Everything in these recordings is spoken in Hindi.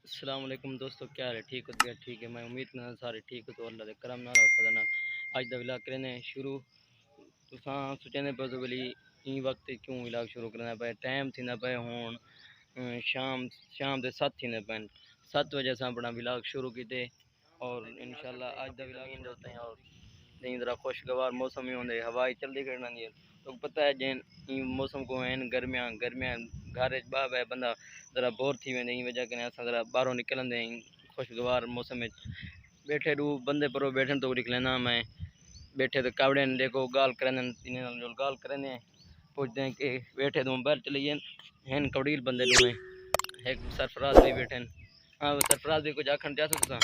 अस्सलाम वालेकुम दोस्तों, क्या हाल है? ठीक हो गया? ठीक है, मैं उम्मीद करना सारे ठीक हो तो अल्लाह दे करम नाल और फजल नाल अज दा विलाग करने शुरू। तुसां सोचने पे तो बली ई वक्त क्यों विलाग शुरू करना पे? टाइम थी ना पे हुन शाम शाम दे 7 थी पे 7 बजे से अपना विलाग शुरू किते और इंशाल्लाह आज दा विलाग शुरू होते हैं। और नहीं जरा खुशगवार मौसम ही होंगे, हवा चलती फिरना नहीं है। तो पता है जैन मौसम को है गर्मियाँ गर्मियाँ घर बाब है बंदा जरा बोर थी वेंदे इन वजह कने असां जरा बाहरों निकलंदे खुशगवार मौसम में बैठे रू बंदे पर बैठन तो निकलना मैं बैठे तो कावड़े देखो गाल करन जो गाल करने पूछते हैं कि बैठे तो बाहर चले गए हैं कवड़ील बंदे डूए एक सरफराज भी बैठे। हाँ सरफराज भी कुछ आखन जा सकता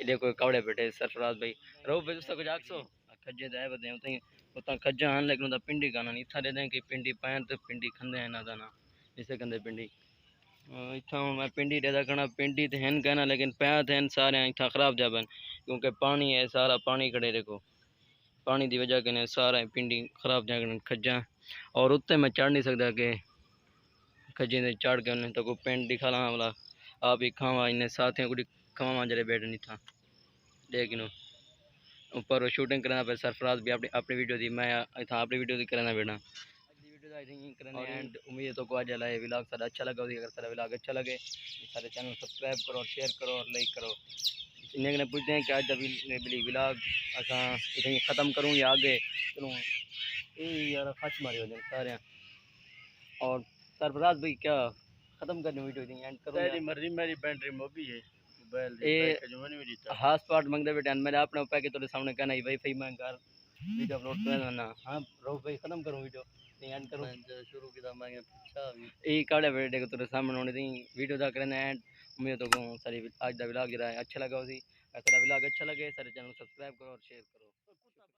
देखो कवड़े बैठे सरफराज भाई रो भाई उसका कुछ आखसो खज्जे जाए बते उतई उता खज्जा आन लेकिन उता पिंडी गाना नहीं था दे कि पिंडी पान तो पिंडी खंदे हैं ना दाना जिसे कंदे पिंडी इतना मैं पिंडी दे करना पिंडी तो हैं कहना लेकिन पैर हैं सारे इतना खराब जाबन क्योंकि पानी है सारा पानी खड़े देखो पानी की वजह कने सारा पिंडी खराब जागन खज्जा और उत्ते मैं चढ़ नहीं सकता कि खज्जे ने चढ़ के उन्हें तो को पेंट दिखाला वाला आप ही खावा इन्हें साथियों को खावा जरे बैठ नहीं था लेकिन ऊपर शूटिंग करना पे सरफराज भी अपनी अपनी वीडियो दी मैं इतना अपनी वीडियो दी करना बेटा वीडियो आई थिंक करने एंड उम्मीद तो को आज लाए व्लॉग सारा अच्छा लगा होगी। अगर सारा व्लॉग अच्छा लगे सारे चैनल सब्सक्राइब करो और शेयर करो और लाइक करो। इन्हें पूछते हैं कि आज व्लॉग असा इतनी ख़त्म करूँ या आगे चलूँ यार खच मारी हो जाए सारे। और सरफराज भाई क्या ख़त्म करनी वीडियो इतनी एंड करूँ तेरी मर्जी मेरी बैटरी मोगी है मोबाइल ए हॉटस्पॉट मंगदे बेटे मेरे अपने ऊपर के तेरे सामने कहना वाईफाई मैं घर वीडियो अपलोड कर देना। हाँ रो भाई ख़त्म करूँ वीडियो एंड करूँ शुरू किया मैं अच्छा ये काड़े बेटे को तेरे सामने होने दी वीडियो दा करना एंड उम्मीद तो कहूँ सारी आज दा व्लॉग जरा अच्छा लगा उसी। अगर व्लॉग अच्छा लगे सारे चैनल सब्सक्राइब करो और शेयर करो।